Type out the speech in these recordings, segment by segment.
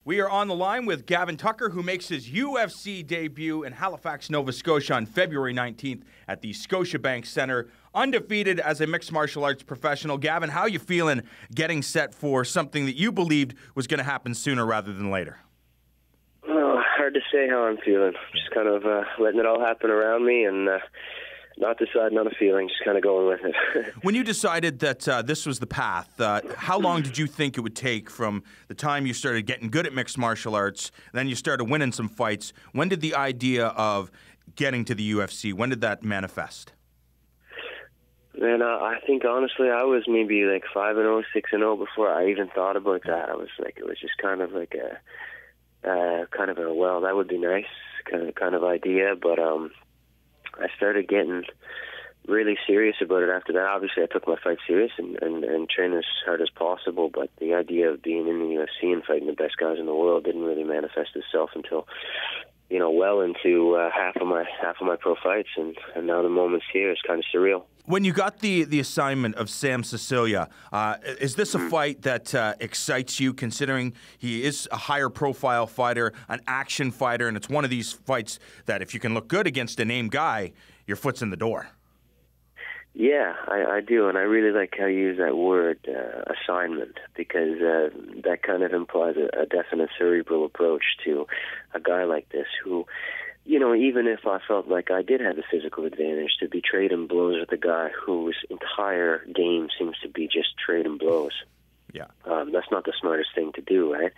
We are on the line with Gavin Tucker, who makes his UFC debut in Halifax, Nova Scotia on February 19th at the Scotiabank Centre. Undefeated as a mixed martial arts professional. Gavin, how are you feeling getting set for something that you believed was going to happen sooner rather than later? Oh, hard to say how I'm feeling. Just kind of letting it all happen around me and not deciding on a feeling, just kind of going with it. When you decided that this was the path, how long did you think it would take from the time you started getting good at mixed martial arts, then you started winning some fights? When did the idea of getting to the UFC, when did that manifest? Man, I think honestly I was maybe like 5-0, 6-0 before I even thought about that. I was like, it was just kind of like a well, that would be nice kind of idea, but I started getting really serious about it after that. Obviously, I took my fight serious and trained as hard as possible, but the idea of being in the UFC and fighting the best guys in the world didn't really manifest itself until, well into half of my pro fights, and now the moment's here. It's kind of surreal. When you got the assignment of Sam Sicilia, is this a fight that excites you, considering he is a higher profile fighter, an action fighter, and it's one of these fights that if you can look good against a named guy, your foot's in the door? Yeah, I do, and I really like how you use that word, assignment, because that kind of implies a definite cerebral approach to a guy like this who, even if I felt like I did have a physical advantage, to be trading blows with a guy whose entire game seems to be just trading blows. Yeah. That's not the smartest thing to do, right?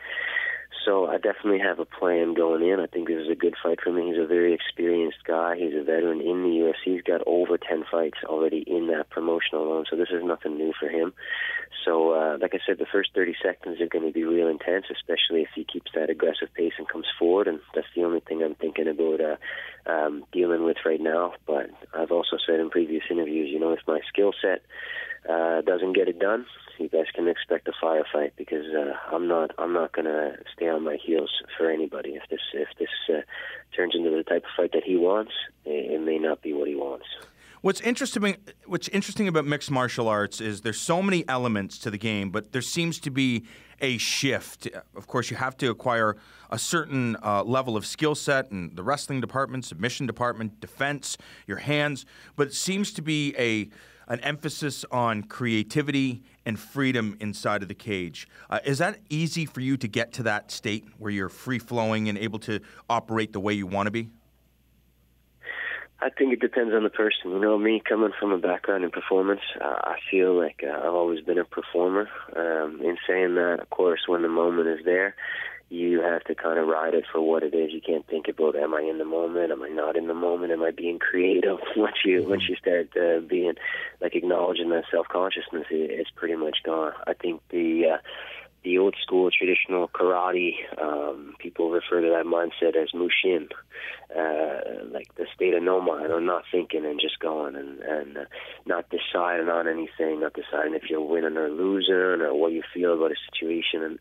So I definitely have a plan going in. I think this is a good fight for me. He's a very experienced guy. He's a veteran in the UFC. He's got over 10 fights already in that promotion alone, so this is nothing new for him. So, like I said, the first 30 seconds are going to be real intense, especially if he keeps that aggressive pace and comes forward, and that's the only thing I'm thinking about dealing with right now. But I've also said in previous interviews, if my skill set doesn't get it done, you guys can expect a firefight, because I'm not going to stay on my heels for anybody. If this turns into the type of fight that he wants, it may not be what he wants. What's interesting about mixed martial arts is there's so many elements to the game, but there seems to be a shift. Of course, you have to acquire a certain level of skill set in the wrestling department, submission department, defense, your hands, but it seems to be an emphasis on creativity and freedom inside of the cage. Is that easy for you to get to that state where you're free-flowing and able to operate the way you want to be? I think it depends on the person. Me coming from a background in performance, I feel like I've always been a performer. In saying that, of course, when the moment is there, you have to kind of ride it for what it is. You can't think about, am I in the moment? Am I not in the moment? Am I being creative? Once you start being, acknowledging that self-consciousness, it's pretty much gone. I think the old school traditional karate, people refer to that mindset as mushin, like the state of no mind, or not thinking and just going and not deciding on anything, not deciding if you're winning or losing or what you feel about a situation. And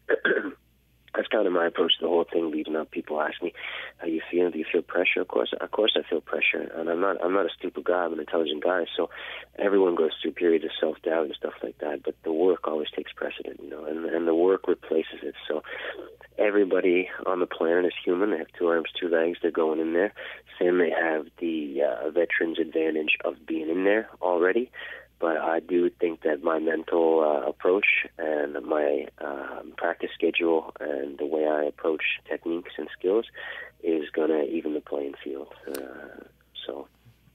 that's kind of my approach to the whole thing leading up. People ask me, how you feel? Do you feel pressure? Of course I feel pressure. And I'm not a stupid guy. I'm an intelligent guy. So everyone goes through periods of self-doubt and stuff like that. But the work always takes precedent, and the work replaces it. So everybody on the planet is human. They have 2 arms, 2 legs. They're going in there. Sam may have the veteran's advantage of being in there already. But I do think that my mental approach and my practice schedule and the way I approach techniques and skills is going to even the playing field.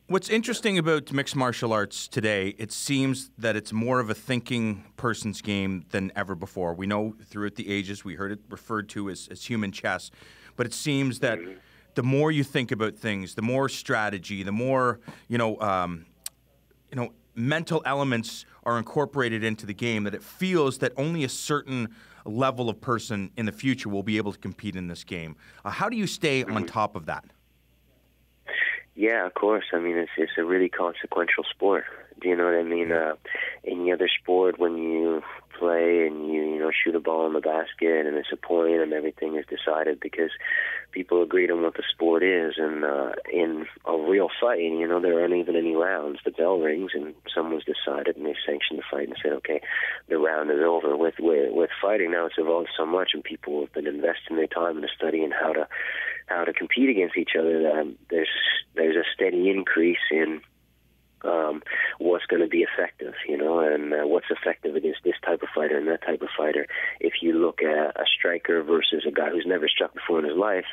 What's interesting about mixed martial arts today, it seems that it's more of a thinking person's game than ever before. We know throughout the ages, we heard it referred to as human chess, but it seems that the more you think about things, the more strategy, the more, mental elements are incorporated into the game, that it feels that only a certain level of person in the future will be able to compete in this game. How do you stay on top of that? Yeah, of course. I mean, it's a really consequential sport. Do you know what I mean? Any other sport, when you play and you shoot a ball in the basket and it's a point and everything is decided because people agreed on what the sport is. And in a real fight, there aren't even any rounds. The bell rings and someone's decided and they sanction the fight and said, okay, the round is over. With fighting now, it's evolved so much, and people have been investing their time into studying how to compete against each other. That there's a steady increase in what's going to be effective, and what's effective against this type of fighter and that type of fighter. If you look at a striker versus a guy who's never struck before in his life,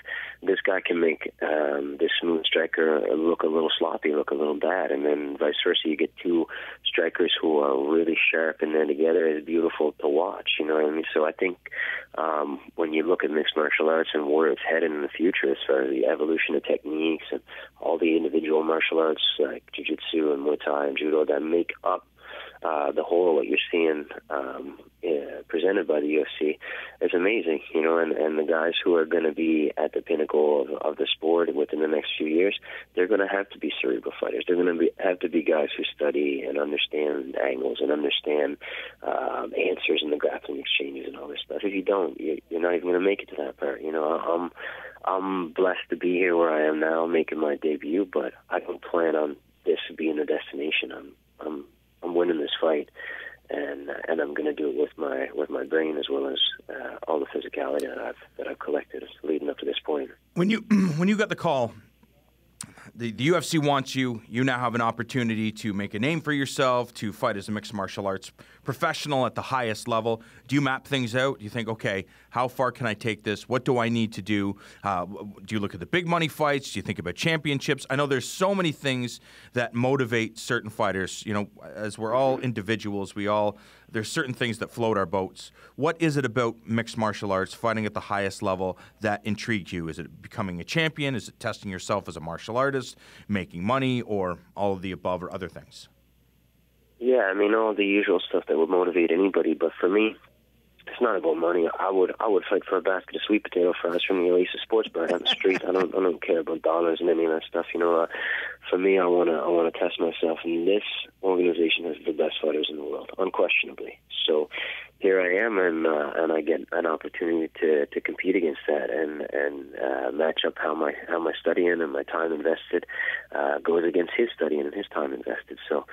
this guy can make this smooth striker look a little sloppy, look a little bad, and then vice versa. You get two strikers who are really sharp, and then together it's beautiful to watch, you know what I mean? So I think when you look at mixed martial arts and where it's headed in the future as far as the evolution of techniques and all the individual martial arts like jiu-jitsu and Muay Thai and Judo that make up the whole of what you're seeing presented by the UFC is amazing, and the guys who are going to be at the pinnacle of the sport within the next few years, they're going to have to be cerebral fighters. They're going to have to be guys who study and understand angles and understand answers in the grappling exchanges and all this stuff. If you don't, you're not even going to make it to that part. I'm blessed to be here where I am now, making my debut, but I don't plan on this being the destination. I'm winning this fight, and I'm going to do it with my brain as well as all the physicality that I've collected leading up to this point. When you got the call, the UFC wants you. You now have an opportunity to make a name for yourself, to fight as a mixed martial arts professional at the highest level. Do you map things out? Do you think, okay, how far can I take this? What do I need to do? Do you look at the big money fights? Do you think about championships? I know there's so many things that motivate certain fighters. As we're all individuals, there's certain things that float our boats. What is it about mixed martial arts, fighting at the highest level, that intrigues you? Is it becoming a champion? Is it testing yourself as a martial artist, making money, or all of the above, or other things? Yeah, all the usual stuff that would motivate anybody, but for me, it's not about money. I would fight for a basket of sweet potato fries from the Oasis Sports Bar down the street. I don't care about dollars and any of that stuff. For me, I wanna test myself, and this organization has the best fighters in the world, unquestionably. So here I am, and I get an opportunity to compete against that and match up how my studying and my time invested goes against his studying and his time invested. So,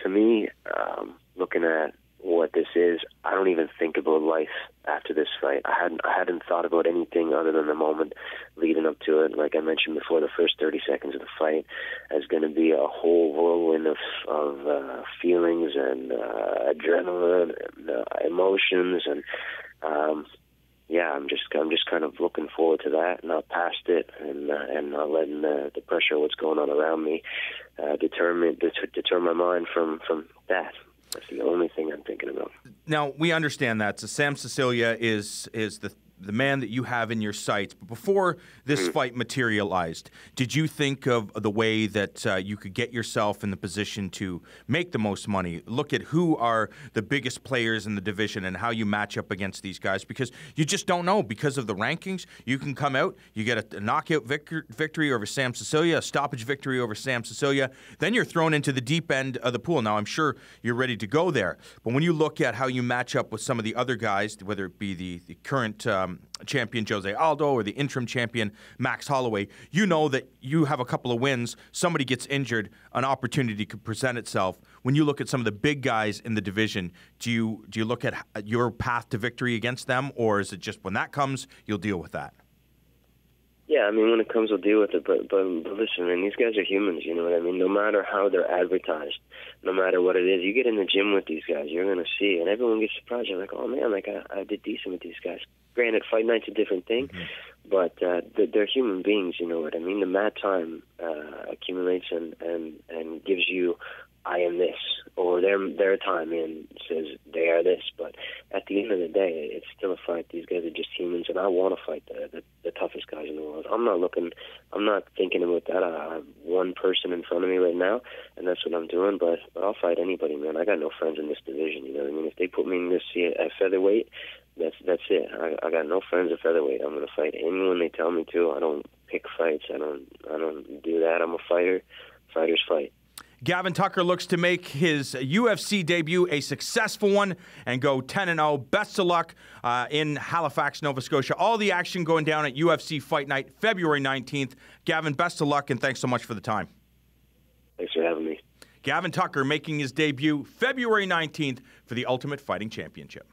to me, looking at what this is, I don't even think about life after this fight. I hadn't thought about anything other than the moment leading up to it. Like I mentioned before, the first 30 seconds of the fight is going to be a whole whirlwind of feelings and adrenaline and emotions, and I'm just kind of looking forward to that, not past it, and not letting the pressure of what's going on around me deter my mind from that. That's the only thing I'm thinking about. Now, we understand that. So Sam Sicilia is the man that you have in your sights. But before this fight materialized, did you think of the way that you could get yourself in the position to make the most money? Look at who are the biggest players in the division and how you match up against these guys, because you just don't know. Because of the rankings, you can come out, you get a knockout victory over Sam Sicilia, a stoppage victory over Sam Sicilia, then you're thrown into the deep end of the pool. Now, I'm sure you're ready to go there, but when you look at how you match up with some of the other guys, whether it be the current champion Jose Aldo or the interim champion Max Holloway, you know that you have a couple of wins, somebody gets injured, an opportunity could present itself. When you look at some of the big guys in the division, do you look at your path to victory against them, or is it just when that comes, you'll deal with that? Yeah, when it comes, we'll deal with it. But listen, these guys are humans, you know what I mean? No matter how they're advertised, no matter what it is, you get in the gym with these guys, you're going to see, and everyone gets surprised. You're like, oh, man, I did decent with these guys. Granted, fight night's a different thing, but they're human beings, you know what I mean? The mat time accumulates and gives you, I am this, or their time in says they are this. But at the end of the day, it's still a fight. These guys are just humans, and I want to fight the toughest guys in the world. I'm not thinking about that. I have one person in front of me right now, and that's what I'm doing. But I'll fight anybody, man. I got no friends in this division. You know what I mean? If they put me in this at featherweight, that's it. I got no friends at featherweight. I'm going to fight anyone they tell me to. I don't pick fights. I don't do that. I'm a fighter. Fighters fight. Gavin Tucker looks to make his UFC debut a successful one and go 10-0. Best of luck in Halifax, Nova Scotia. All the action going down at UFC Fight Night, February 19th. Gavin, best of luck, and thanks so much for the time. Thanks for having me. Gavin Tucker making his debut February 19th for the Ultimate Fighting Championship.